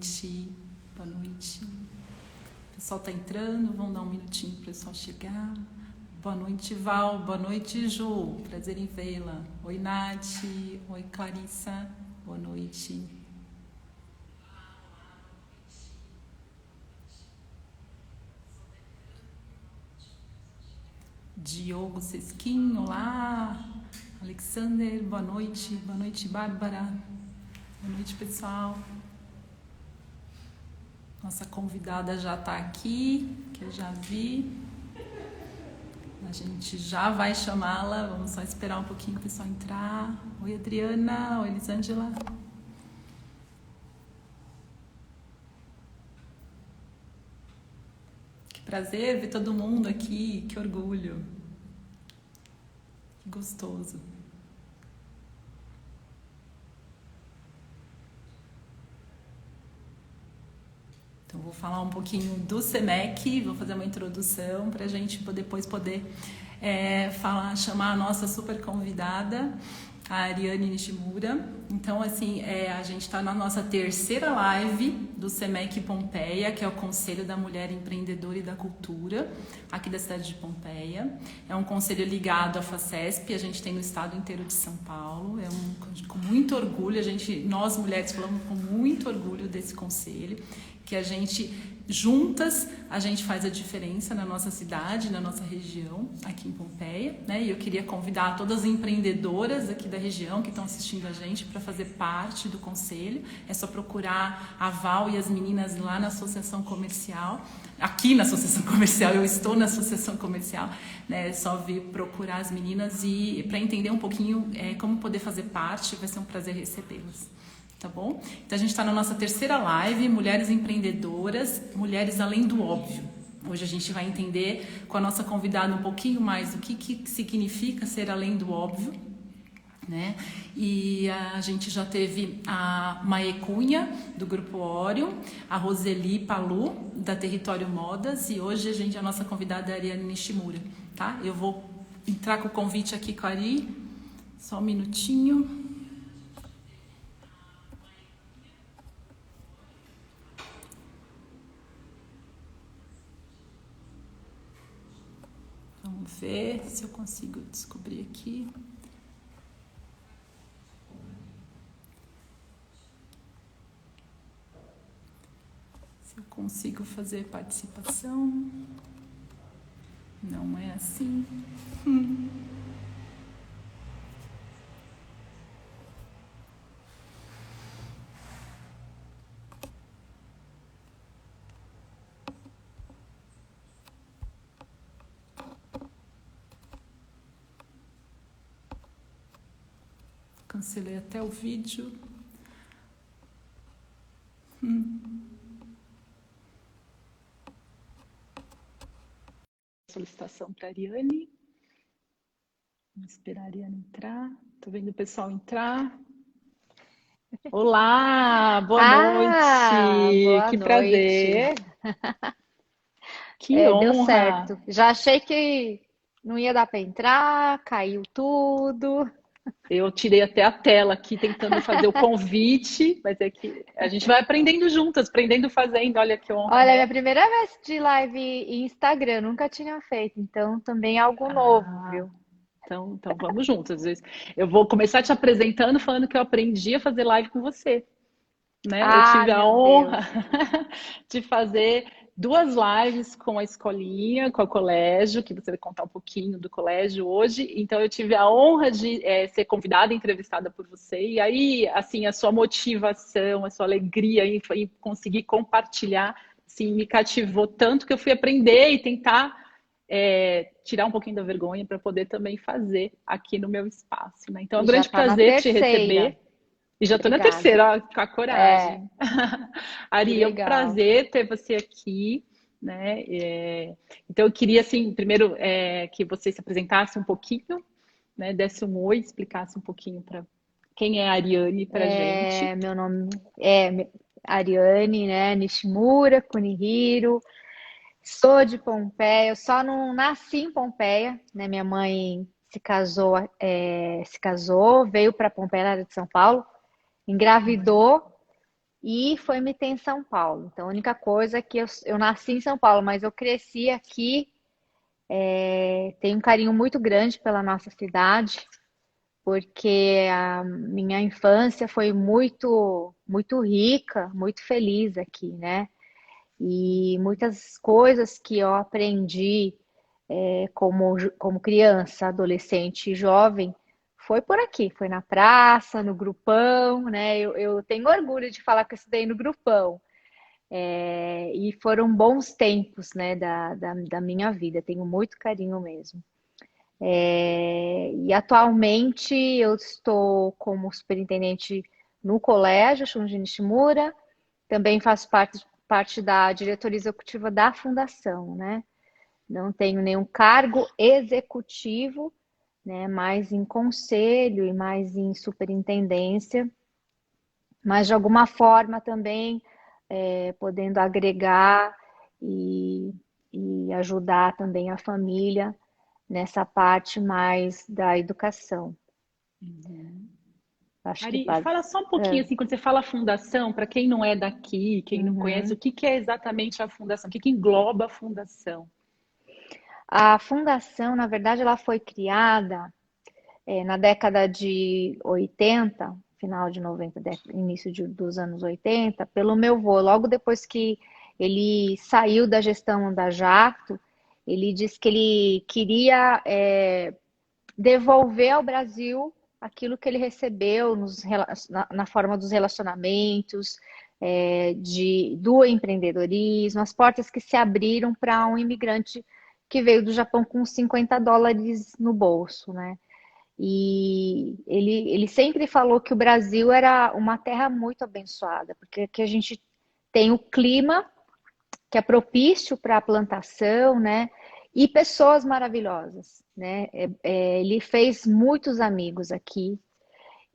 noite. Boa noite. O pessoal tá entrando, vamos dar um minutinho para o pessoal chegar. Boa noite, Val. Boa noite, Ju. Prazer em vê-la. Oi, Nath. Oi, Clarissa. Boa noite. Diogo Sesquim, olá. Alexander, boa noite. Boa noite, Bárbara. Boa noite, pessoal. Nossa convidada já está aqui, que eu já vi. A gente já vai chamá-la. Vamos só esperar um pouquinho o pessoal entrar. Oi, Adriana. Oi, Elisângela. Que prazer ver todo mundo aqui. Que orgulho. Que gostoso. Então, vou falar um pouquinho do SEMEC, vou fazer uma introdução para a gente depois poder chamar a nossa super convidada, a Ariane Nishimura. Então, assim, a gente está na nossa terceira live do SEMEC Pompeia, que é o Conselho da Mulher Empreendedora e da Cultura, aqui da cidade de Pompeia. É um conselho ligado à FACESP, a gente tem no estado inteiro de São Paulo. Com muito orgulho, nós mulheres falamos com muito orgulho desse conselho, que a gente, juntas, a gente faz a diferença na nossa cidade, na nossa região, aqui em Pompeia, né? E eu queria convidar todas as empreendedoras aqui da região que estão assistindo a gente para fazer parte do conselho. É só procurar a Val e as meninas lá na Associação Comercial. Aqui na Associação Comercial, eu estou na Associação Comercial, né? É só vir procurar as meninas e para entender um pouquinho como poder fazer parte, vai ser um prazer recebê-las. Tá bom? Então a gente está na nossa terceira live, Mulheres Empreendedoras, Mulheres Além do Óbvio. Hoje a gente vai entender com a nossa convidada um pouquinho mais do que significa ser além do óbvio, né? E a gente já teve a Mae Cunha, do Grupo Orion, a Roseli Palu, da Território Modas, e hoje a nossa convidada é a Ariane Nishimura, tá? Eu vou entrar com o convite aqui com a Ari, só um minutinho. Vamos ver se eu consigo descobrir aqui. Se eu consigo fazer participação. Não é assim. Cancelei até o vídeo. Solicitação para a Ariane. Vamos esperar a Ariane entrar. Estou vendo o pessoal entrar. Olá, boa noite. Boa Que noite. prazer. Que honra. Deu certo. Já achei que não ia dar para entrar, caiu tudo. Eu tirei até a tela aqui tentando fazer o convite, mas é que a gente vai aprendendo juntas, aprendendo fazendo. Olha que honra, Olha, é né? minha primeira vez de live em Instagram, nunca tinha feito, então também é algo novo, viu? Então vamos juntas. Às vezes eu vou começar te apresentando, falando que eu aprendi a fazer live com você, né? Eu tive a Meu honra Deus. de fazer duas lives com a escolinha, com o colégio, que você vai contar um pouquinho do colégio hoje. Então eu tive a honra de ser convidada, entrevistada por você. E aí, assim, a sua motivação, a sua alegria em conseguir compartilhar, assim, me cativou tanto que eu fui aprender e tentar tirar um pouquinho da vergonha para poder também fazer aqui no meu espaço, né? Então é um E já grande tá na prazer te terceira. receber. E já estou na Obrigada. terceira, ó, com a É, coragem. que Ari, é um legal. prazer ter você aqui, né? Então eu queria, assim, primeiro que você se apresentasse um pouquinho, né? Desse um oi, explicasse um pouquinho para quem é a Ariane para gente. Meu nome é Ariane, né? Nishimura Kunihiro. Sou de Pompeia, eu só não nasci em Pompeia, né? Minha mãe se casou, veio para Pompeia, na área de São Paulo, engravidou e foi me ter em São Paulo. Então, a única coisa é que eu nasci em São Paulo, mas eu cresci aqui, tenho um carinho muito grande pela nossa cidade, porque a minha infância foi muito, muito rica, muito feliz aqui, né? E muitas coisas que eu aprendi como criança, adolescente e jovem foi por aqui, foi na praça, no grupão, né? Eu tenho orgulho de falar que eu estudei no grupão. E foram bons tempos, né, da minha vida, tenho muito carinho mesmo. E atualmente eu estou como superintendente no colégio Shunji Nishimura, também faço parte da diretoria executiva da fundação, né? Não tenho nenhum cargo executivo, né? Mais em conselho e mais em superintendência, mas de alguma forma também podendo agregar e, e ajudar também a família nessa parte mais da educação. Acho que Ari, fala só um pouquinho assim, quando você fala fundação, para quem não é daqui, quem não conhece, Uhum. o que que é exatamente a fundação? O que que engloba a fundação? A fundação, na verdade, ela foi criada na década de 80, final de 90, início dos anos 80, pelo meu avô. Logo depois que ele saiu da gestão da Jacto, ele disse que ele queria devolver ao Brasil aquilo que ele recebeu na forma dos relacionamentos, do empreendedorismo, as portas que se abriram para um imigrante que veio do Japão com US$ 50 no bolso, né? E ele sempre falou que o Brasil era uma terra muito abençoada, porque aqui a gente tem o clima que é propício para a plantação, né? E pessoas maravilhosas, né? Ele fez muitos amigos aqui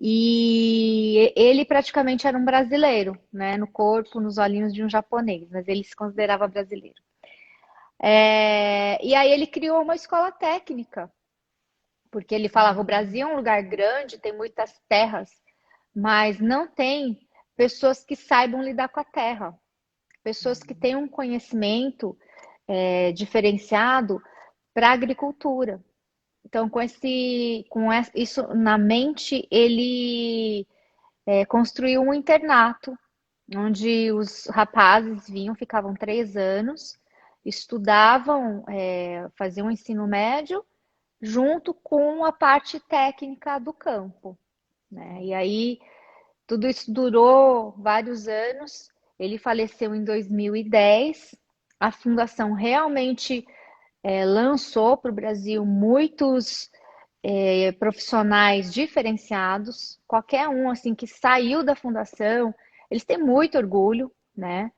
e ele praticamente era um brasileiro, né? No corpo, nos olhinhos de um japonês, mas ele se considerava brasileiro. E aí ele criou uma escola técnica, porque ele falava: o Brasil é um lugar grande, tem muitas terras, mas não tem pessoas que saibam lidar com a terra, pessoas que tenham um conhecimento diferenciado para a agricultura. Então, isso na mente, ele construiu um internato, onde os rapazes vinham, ficavam 3 anos, estudavam, faziam um ensino médio, junto com a parte técnica do campo, né? E aí, tudo isso durou vários anos. Ele faleceu em 2010. A fundação realmente lançou para o Brasil muitos profissionais diferenciados. Qualquer um assim que saiu da fundação, eles têm muito orgulho, né?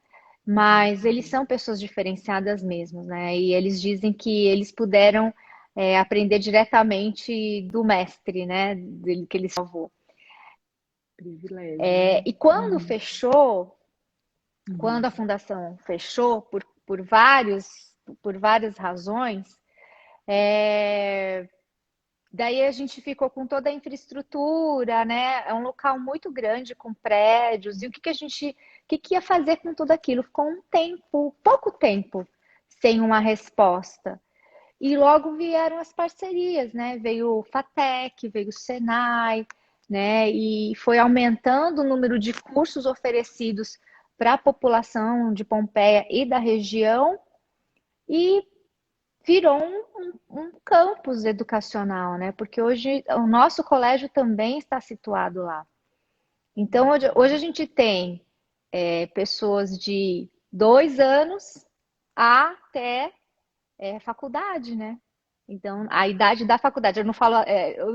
Mas eles são pessoas diferenciadas mesmo, né? E eles dizem que eles puderam aprender diretamente do mestre, né? Dele que ele salvou. Privilégio, né? E quando a fundação fechou por várias razões, daí a gente ficou com toda a infraestrutura, né? É um local muito grande com prédios. E o que ia fazer com tudo aquilo? Ficou pouco tempo, sem uma resposta. E logo vieram as parcerias, né? Veio o FATEC, veio o Senai, né? E foi aumentando o número de cursos oferecidos para a população de Pompeia e da região, e virou um campus educacional, né? Porque hoje o nosso colégio também está situado lá. Então, hoje a gente tem pessoas de 2 anos até faculdade, né? Então, a idade da faculdade, eu não falo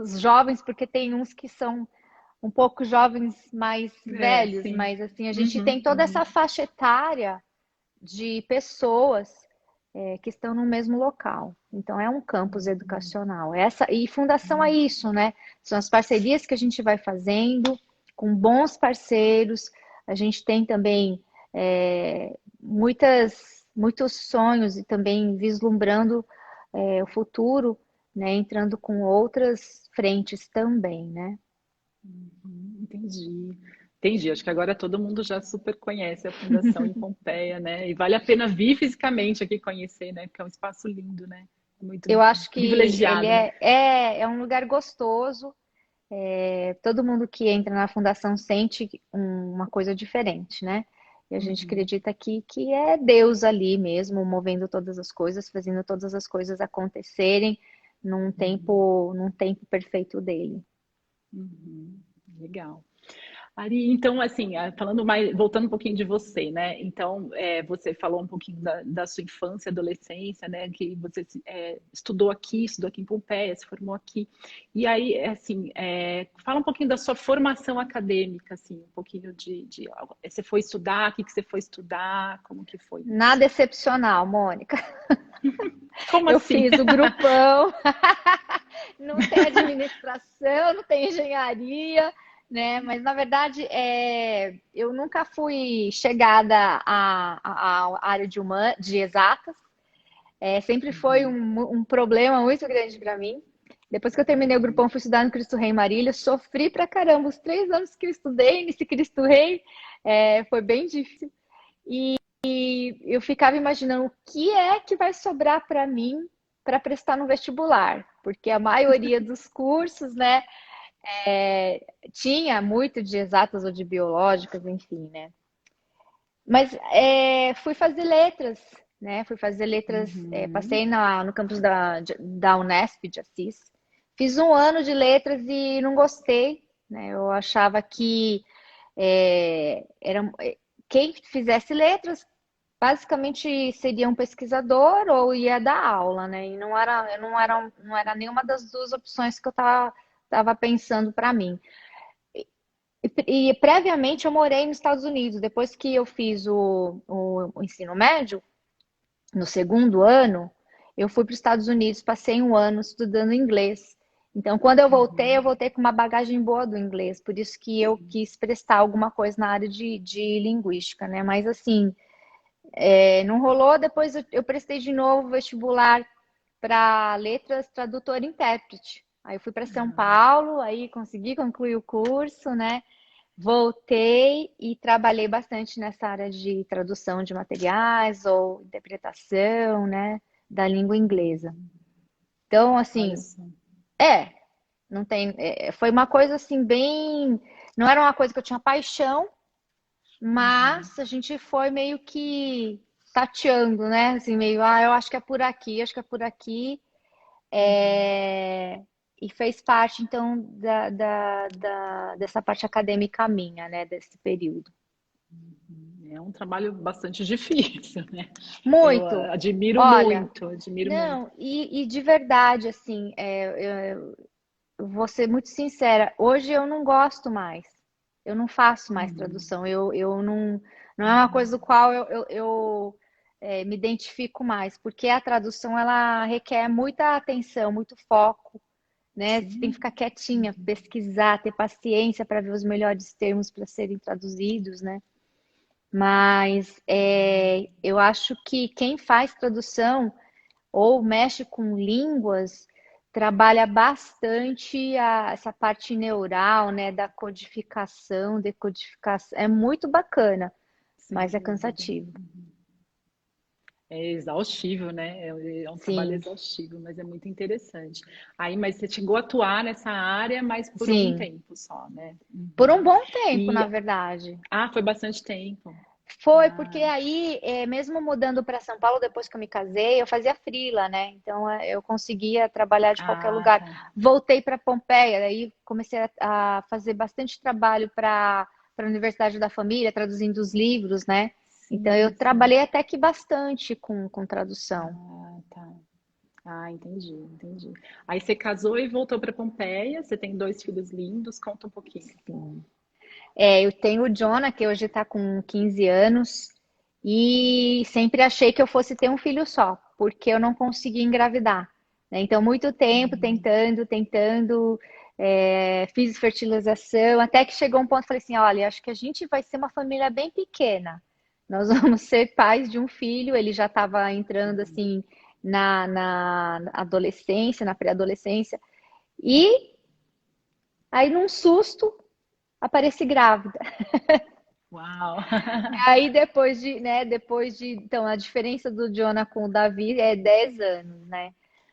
os jovens, porque tem uns que são um pouco jovens mais velhos, Sim. mas assim, a gente tem toda essa faixa etária de pessoas que estão no mesmo local. Então, é um campus educacional. E fundação é isso, né? São as parcerias que a gente vai fazendo com bons parceiros. A gente tem também muitos sonhos e também vislumbrando o futuro, né? Entrando com outras frentes também, né? Entendi. Entendi. Acho que agora todo mundo já super conhece a Fundação em Pompeia, né? E vale a pena vir fisicamente aqui conhecer, né? Porque é um espaço lindo, né? Muito Eu acho que ele privilegiado, né? é um lugar gostoso. Todo mundo que entra na fundação sente uma coisa diferente, né? E a gente Uhum, acredita que é Deus ali mesmo, movendo todas as coisas, fazendo todas as coisas acontecerem uhum, num tempo perfeito dele. uhum. Legal. Ari, então, assim, falando mais, voltando um pouquinho de você, né? Então, você falou um pouquinho da sua infância, adolescência, né? Que você estudou aqui em Pompeia, se formou aqui. E aí, assim, fala um pouquinho da sua formação acadêmica, assim, um pouquinho você foi estudar, o que que você foi estudar, como que foi isso? Nada excepcional, Mônica. Como Eu assim? fiz o grupão, não tem administração, não tem engenharia, né? Mas na verdade, eu nunca fui chegada à área de exatas. Sempre foi Uhum. um problema muito grande para mim. Depois que eu terminei o grupão, fui estudar no Cristo Rei Marília, sofri pra caramba. Os 3 anos que eu estudei nesse Cristo Rei, foi bem difícil. E eu ficava imaginando o que é que vai sobrar para mim para prestar no vestibular, porque a maioria dos cursos, né, tinha muito de exatas ou de biológicas, enfim, né? Mas fui fazer letras, né? Fui fazer letras, Uhum. passei no campus da Unesp de Assis. Fiz um ano de letras e não gostei, né? Eu achava que quem fizesse letras basicamente seria um pesquisador ou ia dar aula, né? E não era nenhuma das duas opções que eu estava pensando para mim. E previamente eu morei nos Estados Unidos. Depois que eu fiz o ensino médio, no segundo ano, eu fui para os Estados Unidos, passei um ano estudando inglês. Então, quando eu Uhum. voltei com uma bagagem boa do inglês. Por isso que eu Sim. quis prestar alguma coisa na área de linguística, né? Mas assim, não rolou. Depois eu prestei de novo vestibular para letras, tradutor e intérprete. Aí eu fui para São Paulo, aí consegui concluir o curso, né? Voltei e trabalhei bastante nessa área de tradução de materiais ou interpretação, né, da língua inglesa. Uhum. Então, Olha assim, só. é, não tem, foi uma coisa assim bem, não era uma coisa que eu tinha paixão, Uhum. mas a gente foi meio que tateando, né? Assim, meio, eu acho que é por aqui, acho que é por aqui. Uhum. E fez parte, então, dessa parte acadêmica minha, né, desse período. É um trabalho bastante difícil, né? Eu Muito. Olha, admiro muito. não, e de verdade, assim, eu vou ser muito sincera, hoje eu não gosto mais, eu não faço mais Uhum. tradução, eu não é uma coisa Uhum. do qual me identifico mais, porque a tradução, ela requer muita atenção, muito foco, né? Você tem que Sim. ficar quietinha, pesquisar, ter paciência para ver os melhores termos para serem traduzidos, né? Mas eu acho que quem faz tradução ou mexe com línguas trabalha bastante essa parte neural, né, da codificação, decodificação. É muito bacana, Sem mas é dúvida. cansativo. É exaustivo, né? É um trabalho Sim, exaustivo, mas é muito interessante. Aí, mas você chegou a atuar nessa área, mas por um sim. tempo só, né? Por um Uhum. bom tempo, E, na verdade. foi bastante tempo. Foi, porque Ah, aí, mesmo mudando para São Paulo depois que eu me casei, eu fazia freela, né? Então eu conseguia trabalhar de qualquer lugar. tá. Voltei para Pompeia, aí comecei a fazer bastante trabalho para a Universidade da Família, traduzindo os livros, né? Então eu Sim, sim. trabalhei até que bastante com tradução. Tá. Entendi, entendi. Aí você casou e voltou para Pompeia. Você tem dois filhos lindos. Conta um pouquinho. Sim. Eu tenho o Jonah, que hoje está com 15 anos, e sempre achei que eu fosse ter um filho só, porque eu não consegui engravidar, né? Então, muito tempo tentando, fiz fertilização, até que chegou um ponto, falei assim, olha, acho que a gente vai ser uma família bem pequena. Nós vamos ser pais de um filho, ele já estava entrando, Uhum. assim, na adolescência, na pré-adolescência, e aí, num susto, apareci grávida. Uau! Aí então a diferença do Jonah com o Davi é 10 anos, né?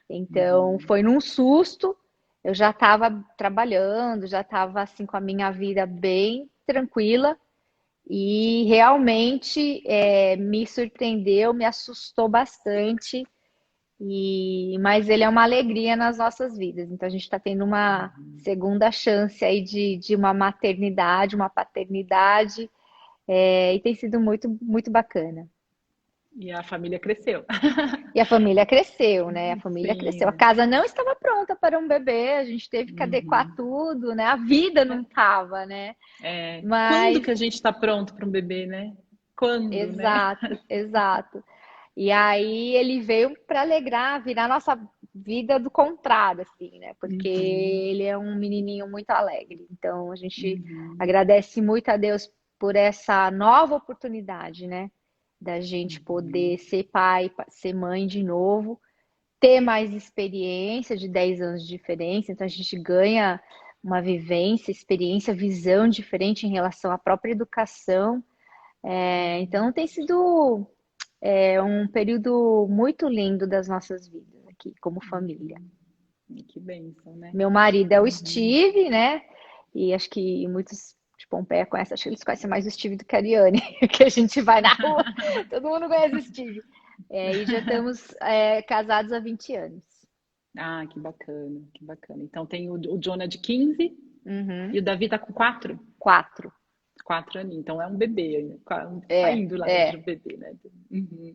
Então Uhum. foi num susto, eu já estava trabalhando, já estava assim com a minha vida bem tranquila e realmente me surpreendeu, me assustou bastante. Mas ele é uma alegria nas nossas vidas. Então a gente está tendo uma segunda chance aí de uma maternidade, uma paternidade, e tem sido muito, muito bacana. E a família cresceu. E a família cresceu, né? A família cresceu. A Sim. casa não estava pronta para um bebê, a gente teve que adequar Uhum. tudo, né? A vida não estava, né? Quando Mas, que a gente está pronto para um bebê, né? Quando, né? exato, exato. E aí ele veio para alegrar, virar nossa vida do contrário, assim, né? Porque Uhum. ele é um menininho muito alegre. Então a gente Uhum. agradece muito a Deus por essa nova oportunidade, né? Da gente Uhum. poder ser pai, ser mãe de novo, ter mais experiência de 10 anos de diferença. Então a gente ganha uma vivência, experiência, visão diferente em relação à própria educação. Então tem sido um período muito lindo das nossas vidas aqui, como família. Uhum. Que bênção, né? Meu marido é o Uhum. Steve, né? E acho que muitos de Pompeia conhecem, acho que eles conhecem mais o Steve do que a Ariane, que a gente vai na rua, todo mundo conhece o Steve. E já estamos casados há 20 anos. Ah, que bacana, que bacana. Então tem o Jonah de 15 Uhum. e o Davi tá com 4? 4. 4 aninhos. Então é um bebê ainda, tá É, indo lá entre o é. bebê, né? Uhum.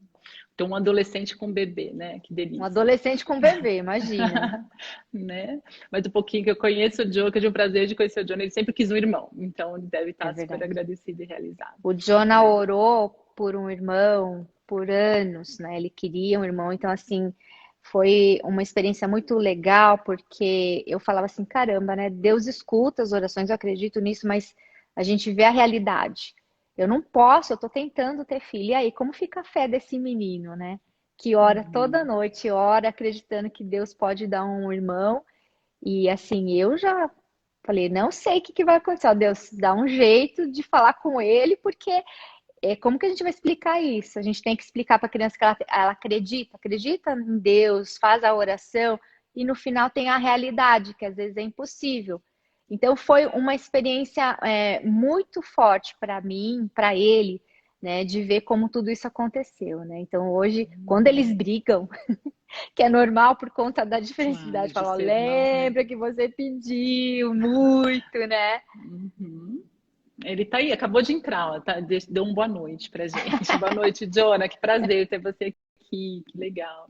Então um adolescente com bebê, né? Que Um delícia. adolescente com bebê, imagina. Né? Mas um pouquinho que eu conheço o Joe, que eu tive o prazer de conhecer o John, ele sempre quis um irmão. Então ele deve É estar super verdade. agradecido e realizado, O Jonah né? orou por um irmão por anos, né? Ele queria um irmão, então assim, foi uma experiência muito legal, porque eu falava assim, caramba, né? Deus escuta as orações, eu acredito nisso, mas a gente vê a realidade. Eu não posso, eu tô tentando ter filho. E aí, como fica a fé desse menino, né? Que ora toda Uhum. noite, ora acreditando que Deus pode dar um irmão. E assim, eu já falei, não sei o que vai acontecer. Ó, Deus, dá um jeito de falar com ele, porque como que a gente vai explicar isso? A gente tem que explicar para a criança que ela acredita em Deus, faz a oração e no final tem a realidade, que às vezes é impossível. Então foi uma experiência muito forte para mim, para ele, né, de ver como tudo isso aconteceu, né? Então hoje, quando eles Uhum. brigam, que é normal por conta da diferença de Claro, idade, de fala, ó, ser nova. lembra que você pediu muito, né? Uhum. Ele tá aí, acabou de entrar, ó, tá, deu uma boa noite pra gente. Boa noite, Jonah, que prazer ter você aqui, que legal.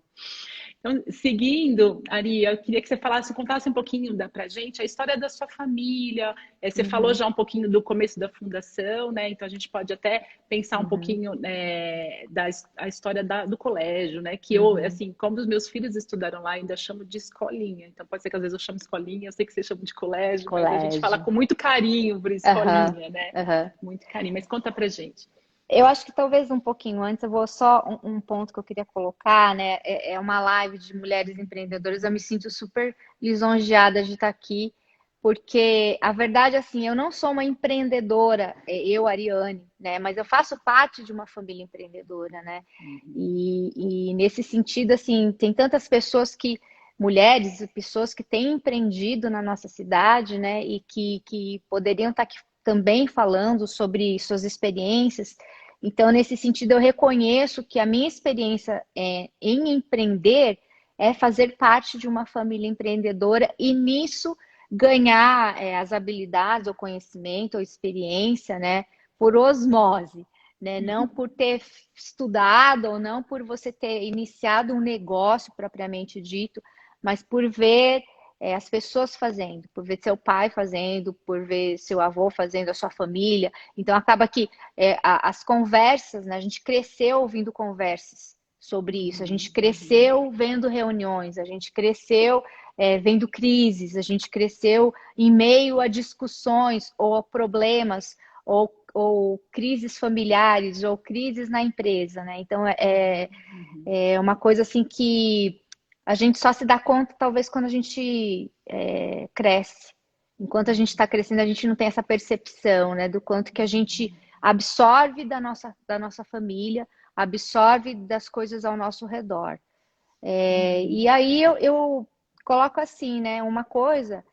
Então, seguindo, Ari, eu queria que você contasse um pouquinho pra gente a história da sua família. Você falou Uhum, já um pouquinho do começo da fundação, né? Então a gente pode até pensar um uhum, pouquinho a história do colégio, né? Que eu, uhum. assim, como os meus filhos estudaram lá, ainda chamo de escolinha. Então pode ser que às vezes eu chamo escolinha, eu sei que você chama de colégio, mas a gente fala Colégio. com muito carinho por Aham, escolinha, né? aham. Muito carinho. Mas conta pra gente. Eu acho que talvez um pouquinho antes, eu vou só um ponto que eu queria colocar, né? É uma live de mulheres empreendedoras. Eu me sinto super lisonjeada de estar aqui, porque a verdade, assim, eu não sou uma empreendedora, eu, Ariane, né? Mas eu faço parte de uma família empreendedora, né? Uhum. E nesse sentido, assim, tem tantas pessoas mulheres e pessoas que têm empreendido na nossa cidade, né? E que poderiam estar aqui também falando sobre suas experiências. Então, nesse sentido, eu reconheço que a minha experiência em empreender é fazer parte de uma família empreendedora e nisso ganhar as habilidades, ou conhecimento, ou experiência, né, por osmose, né, não por ter estudado ou não por você ter iniciado um negócio propriamente dito, mas por ver as pessoas fazendo, por ver seu pai fazendo, por ver seu avô fazendo, a sua família. Então, acaba que as conversas, né? A gente cresceu ouvindo conversas sobre isso, a gente Uhum. Uhum. cresceu vendo reuniões, a gente cresceu vendo crises, a gente cresceu em meio a discussões ou a problemas ou crises familiares ou crises na empresa, né? Então Uhum. é uma coisa assim que a gente só se dá conta talvez quando a gente cresce, Enquanto a gente está crescendo, a gente não tem essa percepção, né, do quanto que a gente absorve da nossa família, absorve das coisas ao nosso redor. E aí eu coloco assim, né, uma coisa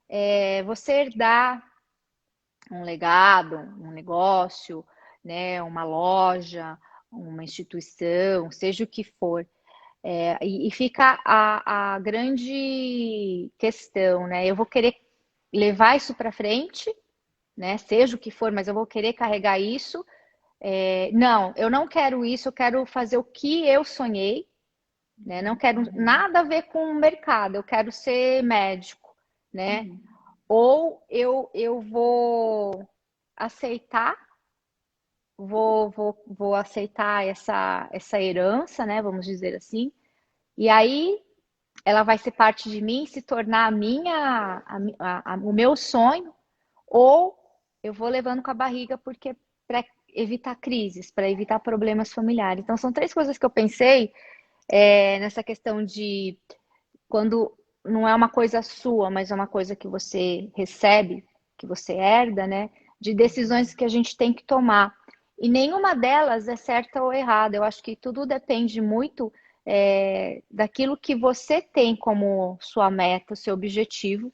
é você herdar um legado, um negócio, né, uma loja, uma instituição, seja o que for. E fica a grande questão, né? Eu vou querer levar isso para frente, né? Seja o que for, mas eu vou querer carregar isso. Não, eu não quero isso, eu quero fazer o que eu sonhei, né? Não quero nada a ver com o mercado, eu quero ser médico, né? Ou eu vou aceitar, vou aceitar essa herança, né? Vamos dizer assim. E aí ela vai ser parte de mim, se tornar o meu sonho, ou eu vou levando com a barriga porque para evitar crises, para evitar problemas familiares. Então são três coisas que eu pensei nessa questão de quando não é uma coisa sua, mas é uma coisa que você recebe, que você herda, né? De decisões que a gente tem que tomar. E nenhuma delas é certa ou errada. Eu acho que tudo depende muito daquilo que você tem como sua meta, seu objetivo,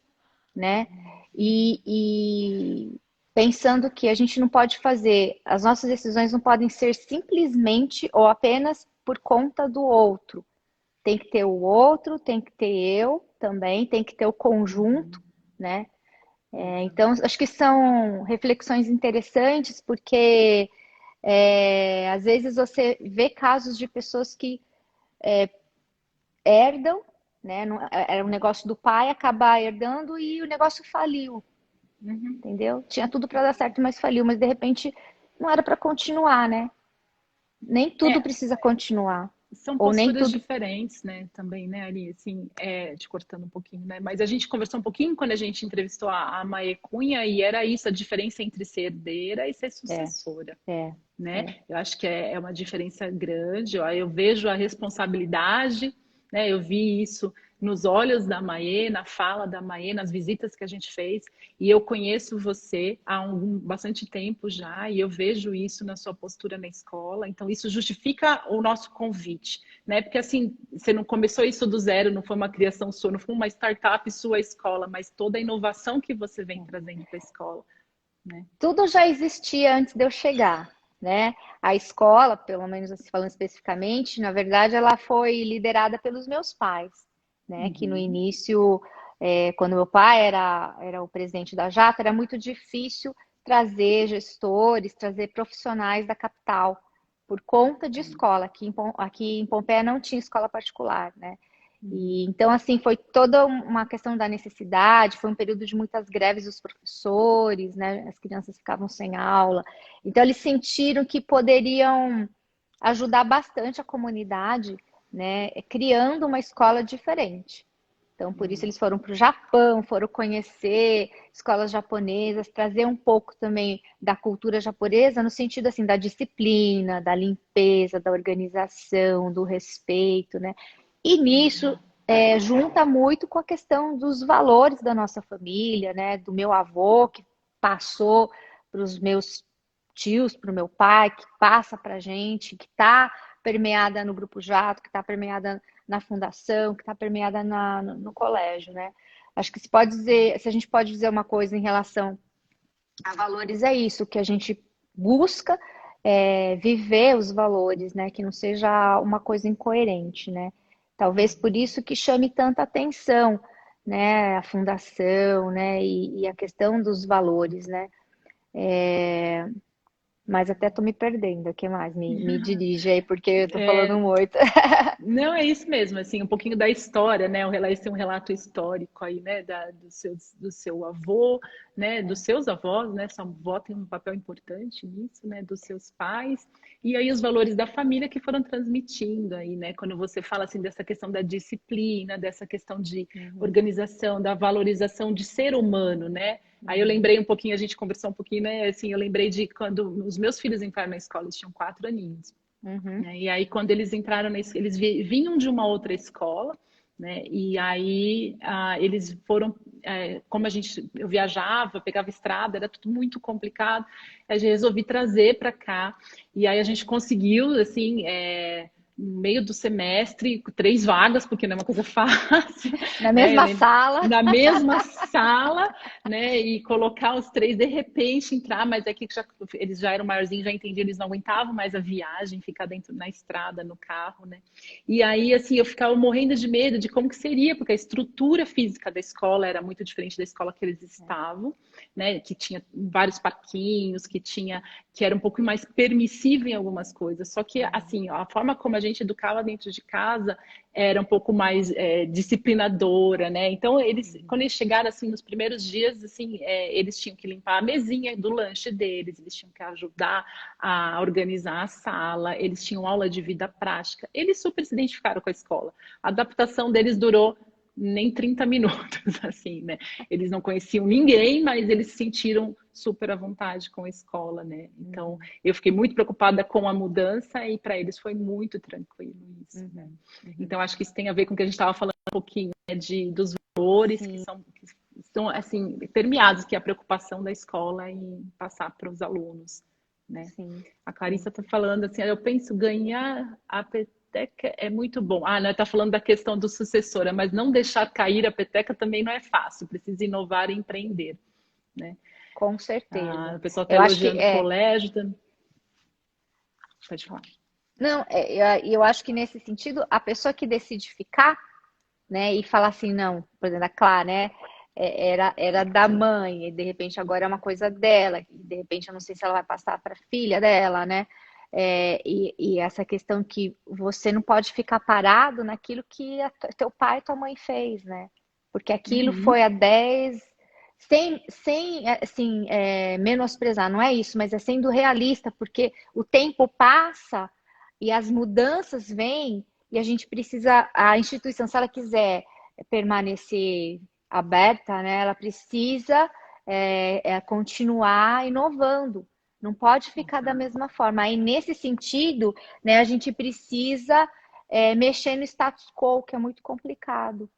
né? E pensando que a gente não pode fazer, as nossas decisões não podem ser simplesmente ou apenas por conta do outro. Tem que ter o outro, tem que ter eu também, tem que ter o conjunto, né? Então, acho que são reflexões interessantes, porque às vezes você vê casos de pessoas que herdam, né? Era um negócio do pai, acabar herdando e o negócio faliu, entendeu? Tinha tudo para dar certo, mas faliu, mas de repente não era para continuar, né? Nem tudo É, precisa continuar, são ou nem posturas tudo. diferentes, né, também, né, Ali, assim, te cortando um pouquinho, né, mas a gente conversou um pouquinho quando a gente entrevistou a Maê Cunha e era isso, a diferença entre ser herdeira e ser É, sucessora, é, né, é. eu acho que é uma diferença grande, ó, eu vejo a responsabilidade, né, eu vi isso nos olhos da Maê, na fala da Maê, nas visitas que a gente fez, e eu conheço você há bastante tempo já, e eu vejo isso na sua postura na escola, então isso justifica o nosso convite, né? Porque assim, você não começou isso do zero, não foi uma criação sua, não foi uma startup sua escola, mas toda a inovação que você vem trazendo para a escola, né? Tudo já existia antes de eu chegar, né? A escola, pelo menos assim, falando especificamente, na verdade, ela foi liderada pelos meus pais, né? Que no Uhum. início, quando meu pai era o presidente da Jata, era muito difícil trazer gestores, trazer profissionais da capital, por conta de escola. Aqui em Pompeia não tinha escola particular, né? E, Uhum. então, assim, foi toda uma questão da necessidade, foi um período de muitas greves dos professores, né? As crianças ficavam sem aula. Então, eles sentiram que poderiam ajudar bastante a comunidade, né? Criando uma escola diferente. Então, por isso, eles foram para o Japão, foram conhecer escolas japonesas, trazer um pouco também da cultura japonesa, no sentido, assim, da disciplina, da limpeza, da organização, do respeito, né? E nisso junta muito com a questão dos valores da nossa família, né? Do meu avô, que passou para os meus tios, para o meu pai, que passa para a gente, que está permeada no Grupo Jato, que está permeada na fundação, que está permeada no colégio, né? Acho que se pode dizer, se a gente pode dizer uma coisa em relação a valores, é isso, que a gente busca viver os valores, né? Que não seja uma coisa incoerente, né? Talvez por isso que chame tanta atenção, né? A fundação, né? E a questão dos valores, né? Mas até tô me perdendo, o que mais? Me dirige aí, porque eu tô falando muito. Não, é isso mesmo, assim, um pouquinho da história, né? Esse é um relato histórico aí, né? Do seu avô, né? Dos seus avós, né? Sua avó tem um papel importante nisso, né? Dos seus pais. E aí os valores da família que foram transmitindo aí, né? Quando você fala, assim, dessa questão da disciplina, dessa questão de Uhum, organização, da valorização de ser humano, né? Aí eu uhum, lembrei um pouquinho, a gente conversou um pouquinho, né? Assim, eu lembrei de quando os meus filhos entraram na escola, eles tinham 4 aninhos. uhum, Né? E aí, quando eles entraram, eles vinham de uma outra escola, né? E aí eles foram como eu viajava, pegava estrada, era tudo muito complicado. Aí eu resolvi trazer para cá. E aí a gente conseguiu, assim, no meio do semestre, 3 vagas, porque não é uma coisa fácil, Na né? mesma sala. Na mesma sala, né? E colocar os 3 de repente entrar, mas é que eles já eram maiorzinhos, já entendi, eles não aguentavam mais a viagem, ficar dentro na estrada, no carro, né? E aí, assim, eu ficava morrendo de medo de como que seria, porque a estrutura física da escola era muito diferente da escola que eles estavam, né? Que tinha vários parquinhos, que era um pouco mais permissivo em algumas coisas. Só que, assim, a forma como a gente educava dentro de casa era um pouco mais disciplinadora, né? Então, quando eles chegaram, assim, nos primeiros dias, assim, eles tinham que limpar a mesinha do lanche deles, eles tinham que ajudar a organizar a sala, eles tinham aula de vida prática. Eles super se identificaram com a escola. A adaptação deles durou nem 30 minutos, assim, né? Eles não conheciam ninguém, mas eles se sentiram super à vontade com a escola, né? Então, eu fiquei muito preocupada com a mudança e para eles foi muito tranquilo isso, né? Então, acho que isso tem a ver com o que a gente estava falando um pouquinho, né, dos valores que são, assim, permeados, que é a preocupação da escola em passar para os alunos, né? Sim. A Clarissa está falando assim, eu penso ganhar a peteca é muito bom. Não, está falando da questão do sucessora, mas não deixar cair a peteca também não é fácil, precisa inovar e empreender, né? Com certeza. O pessoal está Eu acho que elogiando o colégio. Pode falar. não, eu acho que nesse sentido, a pessoa que decide ficar, né, e falar assim, não, por exemplo, a Clara, né, era da mãe, e de repente agora é uma coisa dela, e de repente eu não sei se ela vai passar para a filha dela, né, e essa questão que você não pode ficar parado naquilo que teu pai e tua mãe fez, né, porque aquilo foi há 10, sem assim, menosprezar, não é isso, mas é sendo realista, porque o tempo passa e as mudanças vêm e a gente precisa, a instituição, se ela quiser permanecer aberta, né, ela precisa continuar inovando, não pode ficar da mesma forma. Aí, nesse sentido, né, a gente precisa mexer no status quo, que é muito complicado.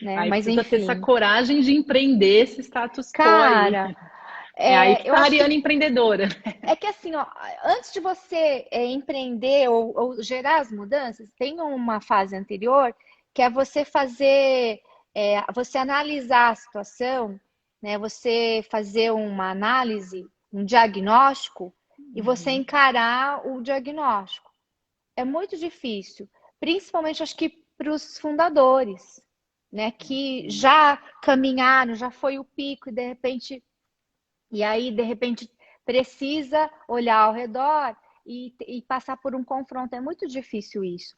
Né? Aí Mas, precisa ter essa enfim. coragem de empreender esse status quo aí. Cara, É aí que eu tá a acho Ariana que empreendedora. é que assim, ó, antes de você empreender ou gerar as mudanças, tem uma fase anterior que é você fazer, você analisar a situação, né? Você fazer uma análise, um diagnóstico e você encarar o diagnóstico. É muito difícil, principalmente acho que para os fundadores, né? Que já caminharam, já foi o pico e aí de repente precisa olhar ao redor e passar por um confronto. É muito difícil isso.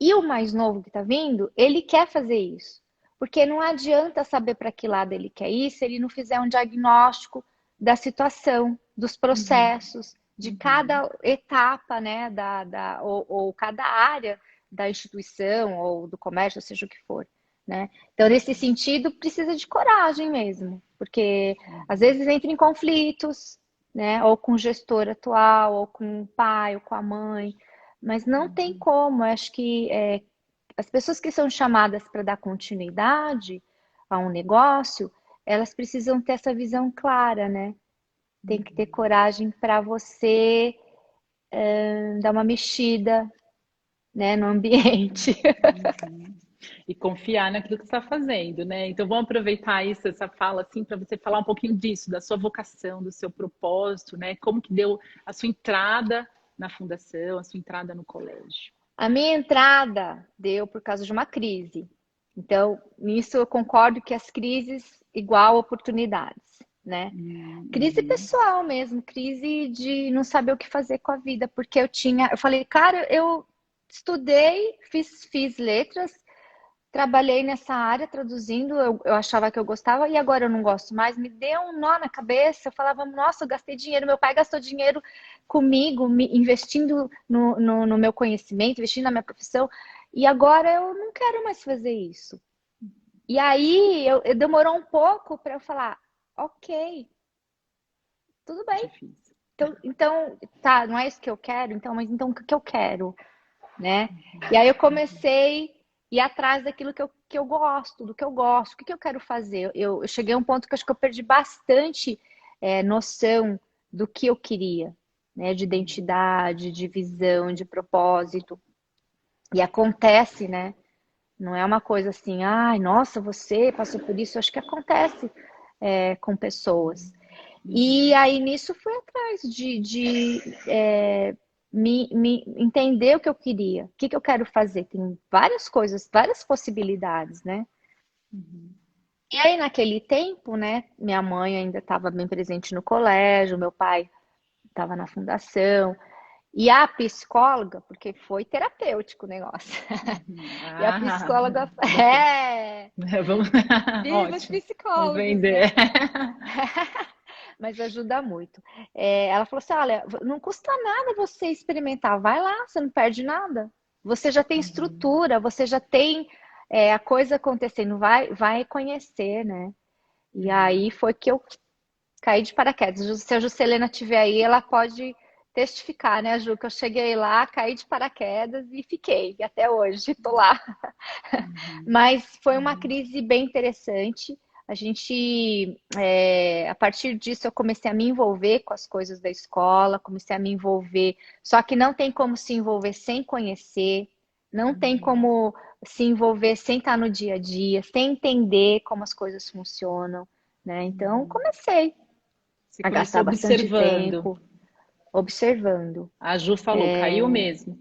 E o mais novo que está vindo, ele quer fazer isso. Porque não adianta saber para que lado ele quer ir se ele não fizer um diagnóstico da situação, dos processos, de cada etapa, né, ou cada área da instituição ou do comércio, seja o que for. Né? Então, nesse sentido, precisa de coragem mesmo, porque às vezes entra em conflitos, né? Ou com o gestor atual, ou com o pai, ou com a mãe, mas não tem como. Eu acho que as pessoas que são chamadas para dar continuidade a um negócio, elas precisam ter essa visão clara, né? Tem que ter coragem para você dar uma mexida, né, no ambiente. E confiar naquilo que você está fazendo, né? Então vamos aproveitar isso, essa fala, assim, para você falar um pouquinho disso, da sua vocação, do seu propósito, né? Como que deu a sua entrada na fundação, a sua entrada no colégio. A minha entrada deu por causa de uma crise. Então, nisso eu concordo que as crises igual oportunidades, né? Crise pessoal mesmo, crise de não saber o que fazer com a vida, porque eu falei, cara, eu estudei, fiz letras, trabalhei nessa área traduzindo, eu achava que eu gostava e agora eu não gosto mais. Me deu um nó na cabeça. Eu falava, nossa, eu gastei dinheiro. Meu pai gastou dinheiro comigo, investindo no meu conhecimento, investindo na minha profissão. E agora eu não quero mais fazer isso. E aí demorou um pouco para eu falar, ok, tudo bem. Então, tá, não é isso que eu quero, mas então o que eu quero, né? E aí eu comecei ir atrás daquilo que que eu gosto, o que eu quero fazer. Eu cheguei a um ponto que acho que eu perdi bastante noção do que eu queria, né? De identidade, de visão, de propósito. E acontece, né? Não é uma coisa assim, ai, nossa, você passou por isso. Acho que acontece com pessoas. E aí nisso fui atrás de me entender o que eu queria, o que que eu quero fazer. Tem várias coisas, várias possibilidades, né? E aí naquele tempo, né, minha mãe ainda estava bem presente no colégio, meu pai estava na fundação, e a psicóloga, porque foi terapêutico o negócio. E a Ah, psicóloga, bacana. Vamos... viva os Ótimo. Vamos psicólogos, vender. né? Mas ajuda muito. Ela falou assim: olha, não custa nada você experimentar, vai lá, você não perde nada. Você já tem estrutura, você já tem a coisa acontecendo, vai conhecer, né? E aí foi que eu caí de paraquedas. Se a Juscelena estiver aí, ela pode testificar, né, Ju, que eu cheguei lá, caí de paraquedas e fiquei, e até hoje, tô lá. Mas foi uma crise bem interessante. A gente, a partir disso, eu comecei a me envolver com as coisas da escola, comecei a me envolver. Só que não tem como se envolver sem conhecer, não tem como se envolver sem estar no dia a dia, sem entender como as coisas funcionam, né? Então, comecei Você a começou gastar bastante observando. tempo observando. A Ju falou, caiu mesmo.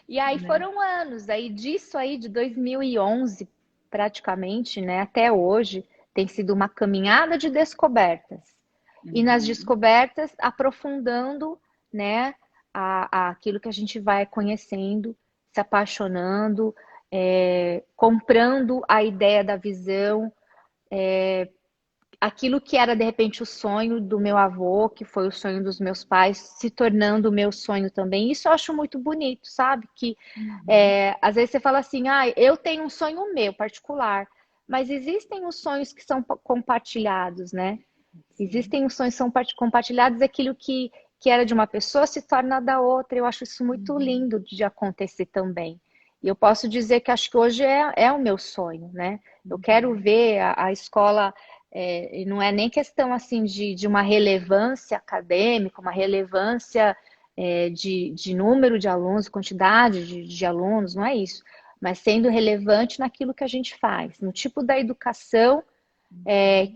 E aí Né? foram anos, aí disso aí de 2011 praticamente, né, até hoje, tem sido uma caminhada de descobertas. E nas descobertas, aprofundando, né, aquilo que a gente vai conhecendo, se apaixonando, comprando a ideia da visão, aquilo que era de repente o sonho do meu avô, que foi o sonho dos meus pais, se tornando o meu sonho também. Isso eu acho muito bonito, sabe? Que às vezes você fala assim, ah, eu tenho um sonho meu particular, mas existem os sonhos que são compartilhados, né? Existem os sonhos que são compartilhados, aquilo que era de uma pessoa se torna da outra. Eu acho isso muito lindo de acontecer também. E eu posso dizer que acho que hoje é o meu sonho, né? Eu quero ver a escola, e não é nem questão assim de uma relevância acadêmica, uma relevância de número de alunos, quantidade de alunos, não é isso. Mas sendo relevante naquilo que a gente faz, no tipo da educação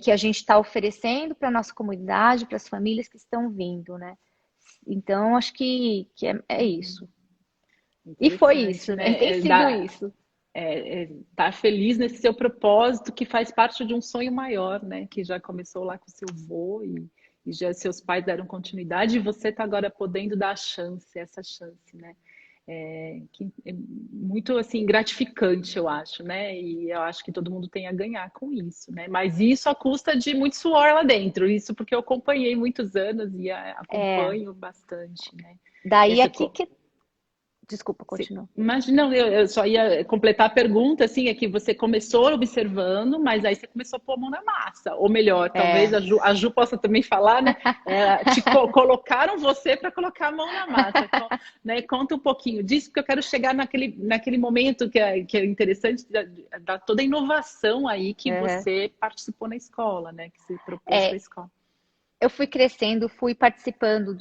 que a gente está oferecendo para a nossa comunidade, para as famílias que estão vindo, né? Então, acho que é isso. E foi Interessante, isso, né? Tem né? sido isso. Tá feliz nesse seu propósito que faz parte de um sonho maior, né? Que já começou lá com seu vô e já seus pais deram continuidade e você está agora podendo dar a chance, essa chance, né? Que é muito assim gratificante, eu acho, né? E eu acho que todo mundo tem a ganhar com isso, né? Mas isso à custa de muito suor lá dentro. Isso porque eu acompanhei muitos anos e acompanho bastante, né? Daí Esse, aqui que. Desculpa, continua. mas não, eu só ia completar a pergunta, assim, é que você começou observando, mas aí você começou a pôr a mão na massa. Ou melhor, talvez a Ju possa também falar, né? Colocaram você para colocar a mão na massa. Né? Conta um pouquinho disso, porque eu quero chegar naquele momento que é interessante da toda a inovação aí que você participou na escola, né? Que você propôs para a escola. Eu fui crescendo, fui participando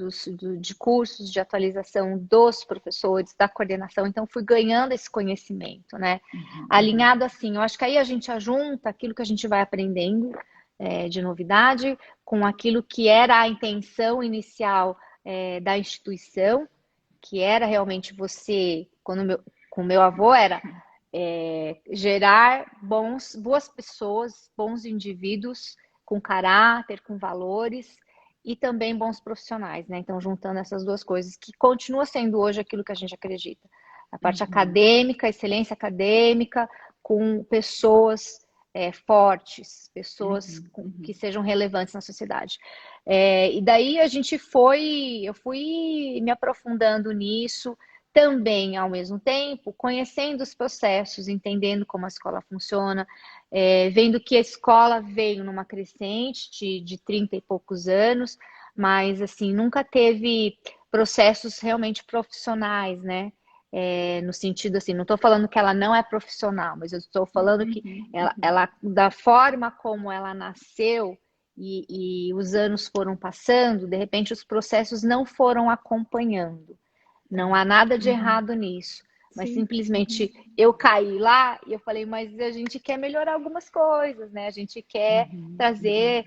de cursos de atualização dos professores, da coordenação, então fui ganhando esse conhecimento, né? Alinhado assim, eu acho que aí a gente ajunta aquilo que a gente vai aprendendo de novidade com aquilo que era a intenção inicial da instituição, que era realmente você, com meu avô, era gerar boas pessoas, bons indivíduos com caráter, com valores e também bons profissionais, né? Então, juntando essas duas coisas, que continua sendo hoje aquilo que a gente acredita. A parte acadêmica, a excelência acadêmica, com pessoas fortes, pessoas que sejam relevantes na sociedade. E daí eu fui me aprofundando nisso, também, ao mesmo tempo, conhecendo os processos, entendendo como a escola funciona, vendo que a escola veio numa crescente de 30 e poucos anos, mas assim, nunca teve processos realmente profissionais, né? no sentido assim, não estou falando que ela não é profissional, mas eu estou falando que ela da forma como ela nasceu e os anos foram passando, de repente os processos não foram acompanhando. Não há nada de errado nisso. Mas Sim. simplesmente eu caí lá e eu falei, mas a gente quer melhorar algumas coisas, né? A gente quer trazer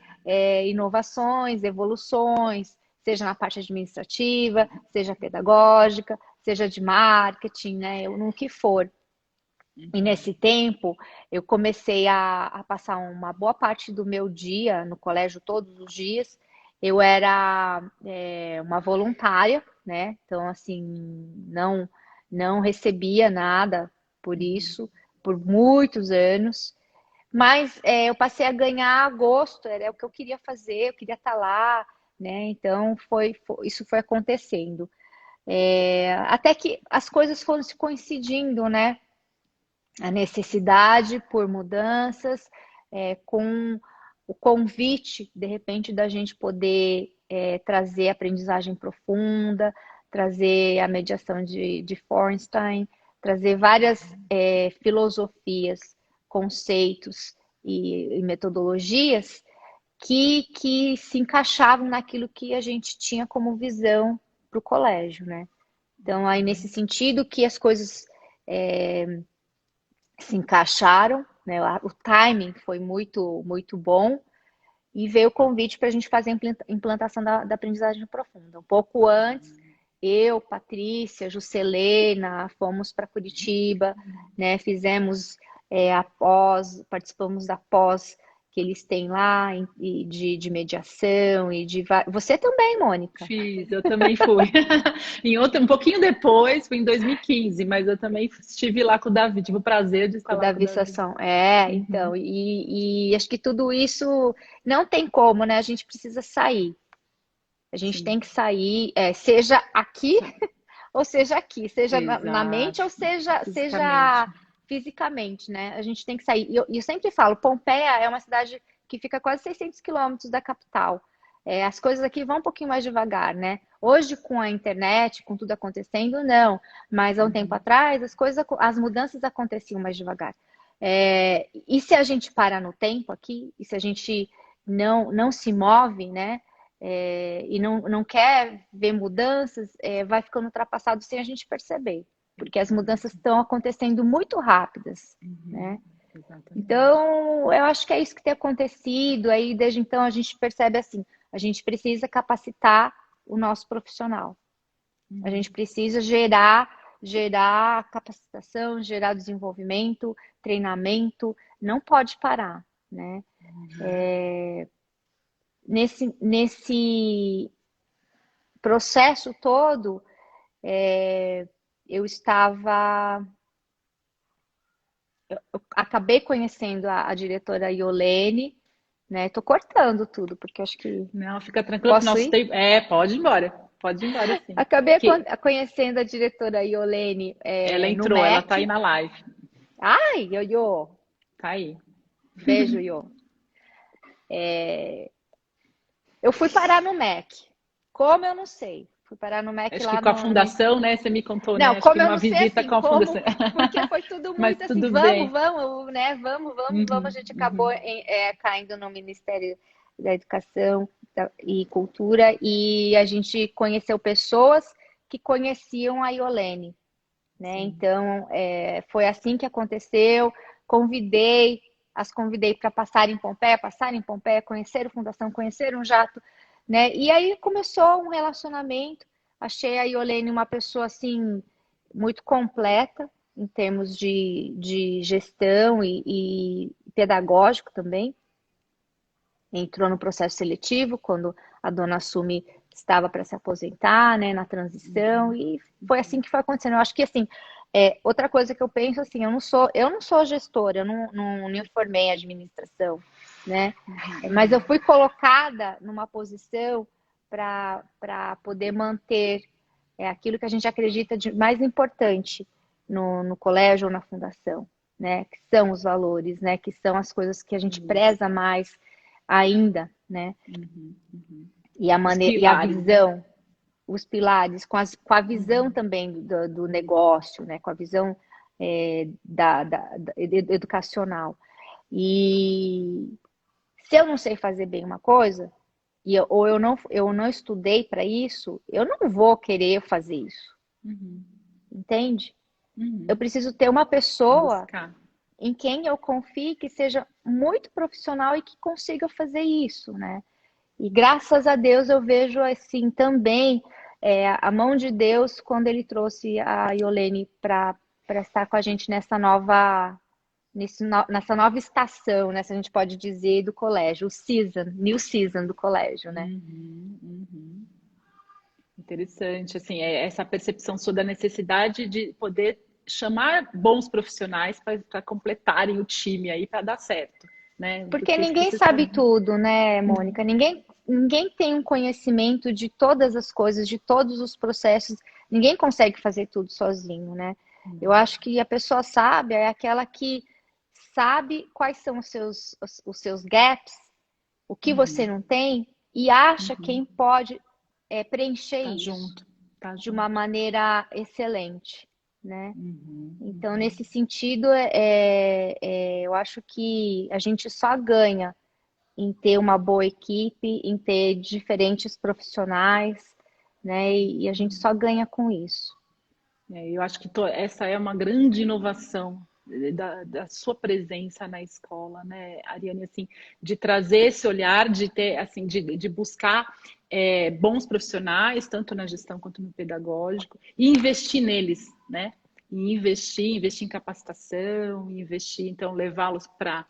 inovações, evoluções, seja na parte administrativa, seja pedagógica, seja de marketing, né? No que for. E nesse tempo, eu comecei a passar uma boa parte do meu dia no colégio, todos os dias. Eu era uma voluntária, né? Então, assim, não recebia nada por isso, por muitos anos. Mas eu passei a ganhar gosto, era o que eu queria fazer, eu queria estar lá, né? Então, isso foi acontecendo. Até que as coisas foram se coincidindo, né? A necessidade por mudanças, com o convite, de repente, da gente poder trazer aprendizagem profunda, trazer a mediação de Fornstein, trazer várias filosofias, conceitos e metodologias que se encaixavam naquilo que a gente tinha como visão para o colégio, né? Então, aí nesse sentido que as coisas se encaixaram, né? O timing foi muito, muito bom e veio o convite para a gente fazer a implantação da aprendizagem profunda. Um pouco antes, eu, Patrícia, Juscelena, fomos para Curitiba, né? Fizemos participamos da pós que eles têm lá de mediação e Você também, Mônica. Fiz, eu também fui. Um pouquinho depois, fui em 2015, mas eu também estive lá com o Davi, tive o prazer de estar Com o lá com o Davi Davi. Sassão. Então, e acho que tudo isso não tem como, né? A gente precisa sair. A gente tem que sair, seja aqui ou seja aqui, seja na mente ou seja fisicamente, né? A gente tem que sair. E eu sempre falo, Pompeia é uma cidade que fica quase 600 quilômetros da capital. As coisas aqui vão um pouquinho mais devagar, né? Hoje, com a internet, com tudo acontecendo, não. Mas há um tempo atrás, as mudanças aconteciam mais devagar. E se a gente parar no tempo aqui, e se a gente não se move, né? E não quer ver mudanças, vai ficando ultrapassado sem a gente perceber, porque as mudanças estão acontecendo muito rápidas, né? Exatamente. Então, eu acho que é isso que tem acontecido, aí desde então a gente percebe assim, a gente precisa capacitar o nosso profissional, a gente precisa gerar capacitação, gerar desenvolvimento, treinamento, não pode parar, né? Nesse processo todo, eu acabei conhecendo a diretora Iolene, né? Tô cortando tudo, porque acho que Não, fica tranquilo que posso nosso ir? tempo. Pode ir embora. Pode ir embora, sim. Acabei conhecendo a diretora Iolene Ela no entrou, ela tá aí MEC. na live. Ai, Ioiô! Tá aí. Beijo, Iô. Eu fui parar no MEC. Como eu não sei. Fui parar no MEC Acho que lá com a no fundação, né? Você me contou, né? Não, Acho que como eu uma não sei visita assim, com a fundação. porque foi tudo Mas muito assim, tudo bem. vamos, né? Vamos. A gente acabou caindo no Ministério da Educação e Cultura e a gente conheceu pessoas que conheciam a Iolene, né? Sim. Então, foi assim que aconteceu. As convidei para passar em Pompeia, conhecer a Fundação, conhecer um jato, né? E aí começou um relacionamento. Achei a Iolene uma pessoa assim muito completa em termos de gestão e pedagógico também. Entrou no processo seletivo quando a dona Sumi estava para se aposentar, né, na transição, e foi assim que foi acontecendo. Eu acho que assim, outra coisa que eu penso assim, eu não sou gestora, eu não me formei em administração, né? Mas eu fui colocada numa posição para poder manter aquilo que a gente acredita de mais importante no colégio ou na fundação, né? Que são os valores, né? Que são as coisas que a gente preza mais ainda, né? E a maneira e a visão, os pilares, com a visão também do negócio, né? Com a visão educacional. E se eu não sei fazer bem uma coisa, ou eu não estudei para isso, eu não vou querer fazer isso. Uhum. Entende? Eu Uhum. preciso ter uma pessoa Buscar. em quem eu confie que seja muito profissional e que consiga fazer isso, né? E graças a Deus eu vejo assim também a mão de Deus quando ele trouxe a Iolene para estar com a gente nessa nova estação, né? Se a gente pode dizer, do colégio, new season do colégio, né? Uhum, uhum. Interessante, assim, essa percepção sua da necessidade de poder chamar bons profissionais para completarem o time aí para dar certo, né? Porque Porque se ninguém você está. sabe tudo, né, Mônica? Ninguém tem um conhecimento de todas as coisas, de todos os processos. Ninguém consegue fazer tudo sozinho, né? Eu acho que a pessoa sábia é aquela que sabe quais são os seus gaps, o que você Uhum, não tem, e acha uhum. quem pode preencher Tá isso junto, tá de uma junto. maneira excelente, né? Uhum, Então, uhum. nesse sentido, eu acho que a gente só ganha em ter uma boa equipe, em ter diferentes profissionais, né? E a gente só ganha com isso. Eu acho que essa é uma grande inovação da sua presença na escola, né, Ariane, assim, de trazer esse olhar, de ter, assim, de buscar bons profissionais, tanto na gestão quanto no pedagógico, e investir neles, né? E investir em capacitação, investir, então, levá-los para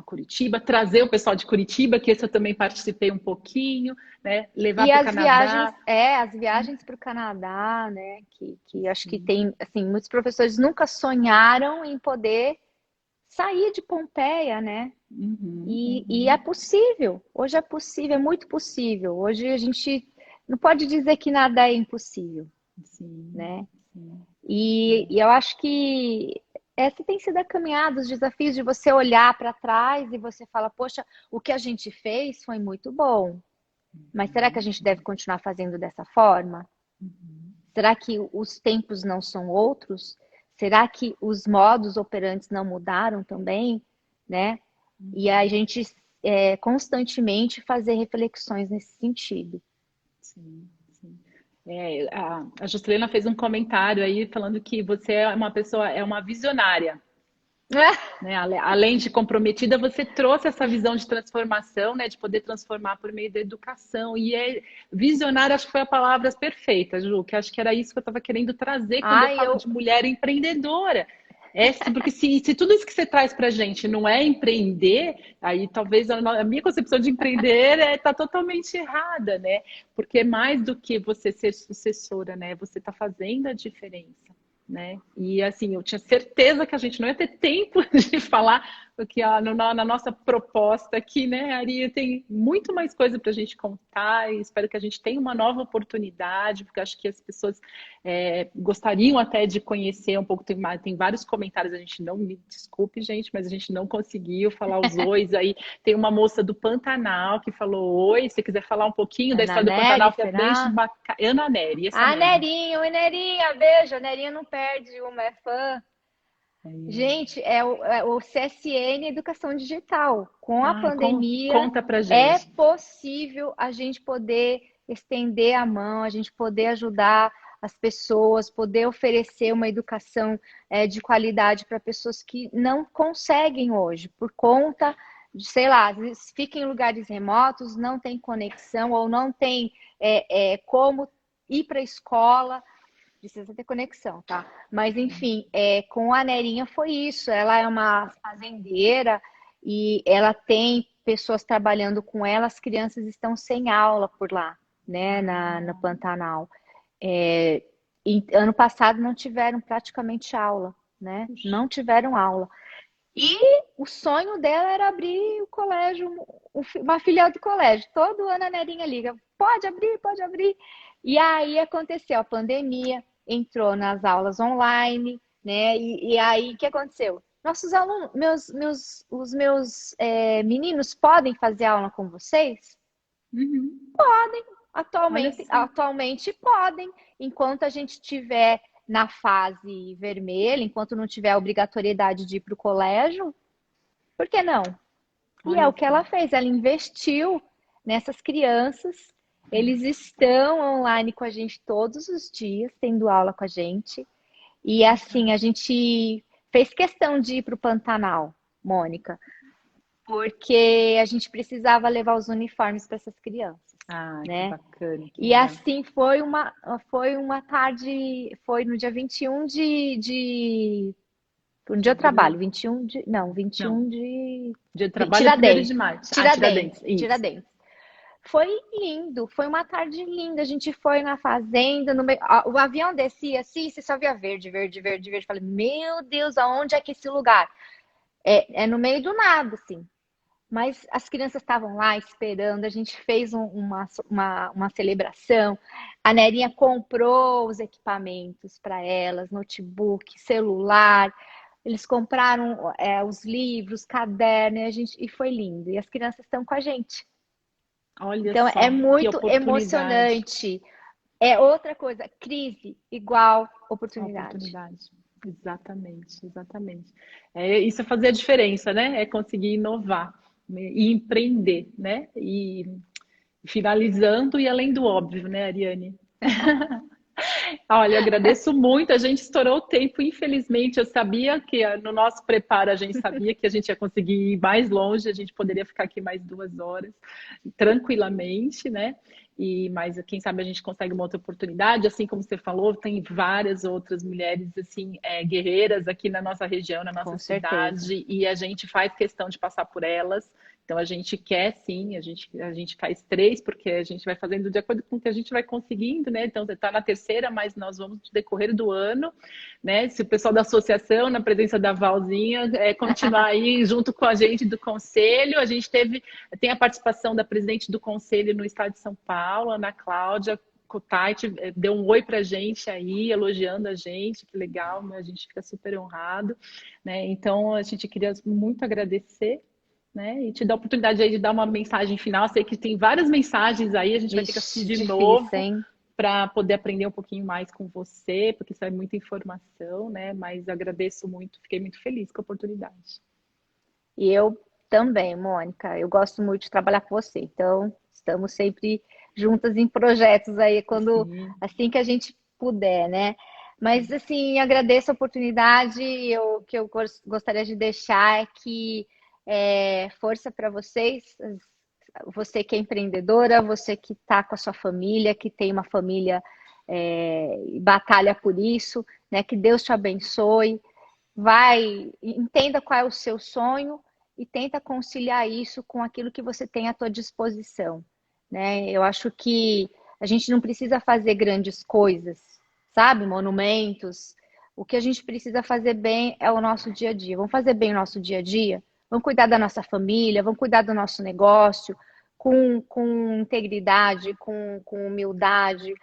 Curitiba, trazer o pessoal de Curitiba, que esse eu também participei um pouquinho, né? Levar E para o as viagens, Canadá. as viagens para o Canadá, né? Que acho que tem, assim, muitos professores nunca sonharam em poder sair de Pompeia, né? Uhum, E é uhum. possível. Hoje é possível, é muito possível. Hoje a gente não pode dizer que nada é impossível, Sim, né? sim. E eu acho que essa tem sido a caminhada, os desafios de você olhar para trás e você fala, poxa, o que a gente fez foi muito bom, mas será que a gente deve continuar fazendo dessa forma? Será que os tempos não são outros? Será que os modos operantes não mudaram também, né? E a gente constantemente fazer reflexões nesse sentido. Sim, sim. A Juscelina fez um comentário aí falando que você é uma pessoa, é uma visionária, né? Além de comprometida, você trouxe essa visão de transformação, né? De poder transformar por meio da educação. E visionária, acho que foi a palavra perfeita, Ju, que acho que era isso que eu estava querendo trazer quando eu Ai, falo de mulher empreendedora. Porque se tudo isso que você traz para a gente não é empreender, aí talvez a minha concepção de empreender está totalmente errada, né? Porque é mais do que você ser sucessora, né? Você está fazendo a diferença, né? E assim, eu tinha certeza que a gente não ia ter tempo de falar, porque na nossa proposta aqui, né, Ari, tem muito mais coisa para a gente contar e espero que a gente tenha uma nova oportunidade, porque acho que as pessoas gostariam até de conhecer um pouco, tem vários comentários, a gente não, me desculpe, gente, mas a gente não conseguiu falar os ois aí. Tem uma moça do Pantanal que falou oi, se você quiser falar um pouquinho da Ana história do Nery, Pantanal, que é bem será? bacana. Ana Nery, essa Ah, mesmo. Nerinha, oi Nerinha, beijo. A Nerinha não perde uma, é fã. Gente, é o CSN Educação Digital. Com a Ai, pandemia, conta pra é gente. possível a gente poder estender a mão, a gente poder ajudar as pessoas, poder oferecer uma educação de qualidade para pessoas que não conseguem hoje, por conta de, sei lá, às vezes fica em lugares remotos, não tem conexão ou não tem como ir para a escola. Precisa ter conexão, tá? Mas enfim, com a Nerinha foi isso. Ela é uma fazendeira e ela tem pessoas trabalhando com ela. As crianças estão sem aula por lá, né? No Pantanal. Ano passado não tiveram praticamente aula, né? Puxa. Não tiveram aula. E o sonho dela era abrir o colégio, uma filial do colégio. Todo ano a Nerinha liga, pode abrir, pode abrir. E aí aconteceu a pandemia, entrou nas aulas online, né? E aí o que aconteceu? Nossos alunos, os meus meninos podem fazer aula com vocês? Uhum. Olha só. Atualmente podem, enquanto a gente tiver na fase vermelha, enquanto não tiver a obrigatoriedade de ir para o colégio, por que não? E é Olha o que só. ela fez, ela investiu nessas crianças. Eles estão online com a gente todos os dias, tendo aula com a gente. E assim, a gente fez questão de ir para o Pantanal, Mônica, porque a gente precisava levar os uniformes para essas crianças, Ah, que né? bacana, que E legal. assim foi uma tarde, foi no dia 21 um dia eu trabalho, Fevereiro. 21 de, não, Não, 21 de dia de trabalho é 1º de Tiradentes, março. Ah, Tiradentes, Tiradentes, isso. Tiradentes. Foi lindo, foi uma tarde linda. A gente foi na fazenda, o avião descia assim, você só via verde, verde, verde, verde. Falei, meu Deus, aonde é que é esse lugar? É no meio do nada, assim. Mas as crianças estavam lá esperando, a gente fez uma celebração. A Nerinha comprou os equipamentos para elas, notebook, celular. Eles compraram os livros, caderno, e foi lindo. E as crianças estão com a gente. Olha Então é só, que muito oportunidade. emocionante. É outra coisa, crise igual A oportunidade. oportunidade. Exatamente, exatamente. Isso é fazer a diferença, né? É conseguir inovar, né? E empreender, né? E finalizando e além do óbvio, né, Ariane? Olha, agradeço muito. A gente estourou o tempo, infelizmente. Eu sabia que no nosso preparo a gente sabia que a gente ia conseguir ir mais longe, a gente poderia ficar aqui mais 2 horas tranquilamente, né? Mas quem sabe a gente consegue uma outra oportunidade. Assim como você falou, tem várias outras mulheres assim guerreiras aqui na nossa região, na nossa Com certeza. cidade, e a gente faz questão de passar por elas. Então a gente quer sim, a gente faz 3, porque a gente vai fazendo de acordo com o que a gente vai conseguindo, né? Então você está na terceira, mas nós vamos no decorrer do ano, né? Se o pessoal da associação, na presença da Valzinha, continuar aí junto com a gente do conselho, a gente tem a participação da presidente do conselho no estado de São Paulo, Ana Cláudia Kutait, deu um oi pra gente aí, elogiando a gente, que legal, né? A gente fica super honrado, né? Então a gente queria muito agradecer, né? E te dar a oportunidade aí de dar uma mensagem final. Sei que tem várias mensagens aí, a gente vai ter que assistir Vixe, de difícil, novo hein? para poder aprender um pouquinho mais com você, porque isso é muita informação, né? Mas agradeço muito, fiquei muito feliz com a oportunidade. E eu também, Mônica. Eu gosto muito de trabalhar com você. Então, estamos sempre juntas em projetos aí, Sim, assim que a gente puder, né? Mas, assim, agradeço a oportunidade. O que eu gostaria de deixar é que força para vocês, você que é empreendedora, você que está com a sua família, que tem uma família e batalha por isso, né? Que Deus te abençoe. Entenda qual é o seu sonho e tenta conciliar isso com aquilo que você tem à tua disposição, né? Eu acho que a gente não precisa fazer grandes coisas, sabe? Monumentos. O que a gente precisa fazer bem é o nosso dia a dia. Vamos fazer bem o nosso dia a dia? Vamos cuidar da nossa família, vamos cuidar do nosso negócio com integridade, com humildade,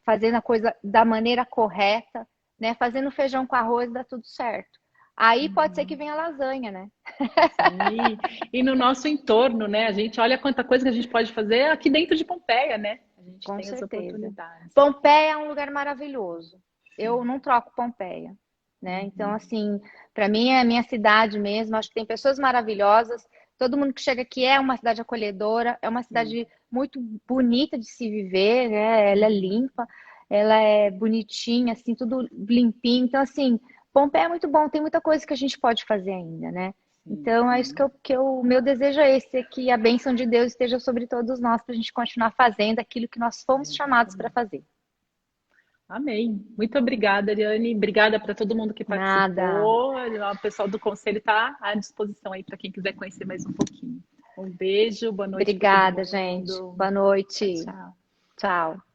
fazendo a coisa da maneira correta, né? Fazendo feijão com arroz dá tudo certo. Aí pode ser que venha lasanha, né? sim. E no nosso entorno, né? A gente olha quanta coisa que a gente pode fazer aqui dentro de Pompeia, né? A gente Com tem as certeza. oportunidades. Pompeia é um lugar maravilhoso. Eu Sim. não troco Pompeia, né? Então, Uhum. assim, para mim é a minha cidade mesmo. Acho que tem pessoas maravilhosas. Todo mundo que chega aqui é uma cidade acolhedora, é uma Sim. cidade muito bonita de se viver, né? Ela é Uhum. limpa, ela é bonitinha, assim, tudo limpinho. Então, assim, Pompeia é muito bom. Tem muita coisa que a gente pode fazer ainda, né? Sim, Então, é isso sim. o meu desejo é esse, é que a bênção de Deus esteja sobre todos nós, para a gente continuar fazendo aquilo que nós fomos chamados para Exatamente. fazer. Amém. Muito obrigada, Ariane. Obrigada para todo mundo que Nada. participou. O pessoal do conselho está à disposição aí para quem quiser conhecer mais um pouquinho. Um beijo, boa noite para todo Obrigada, gente. mundo. Boa Tchau, noite. tchau. Tchau.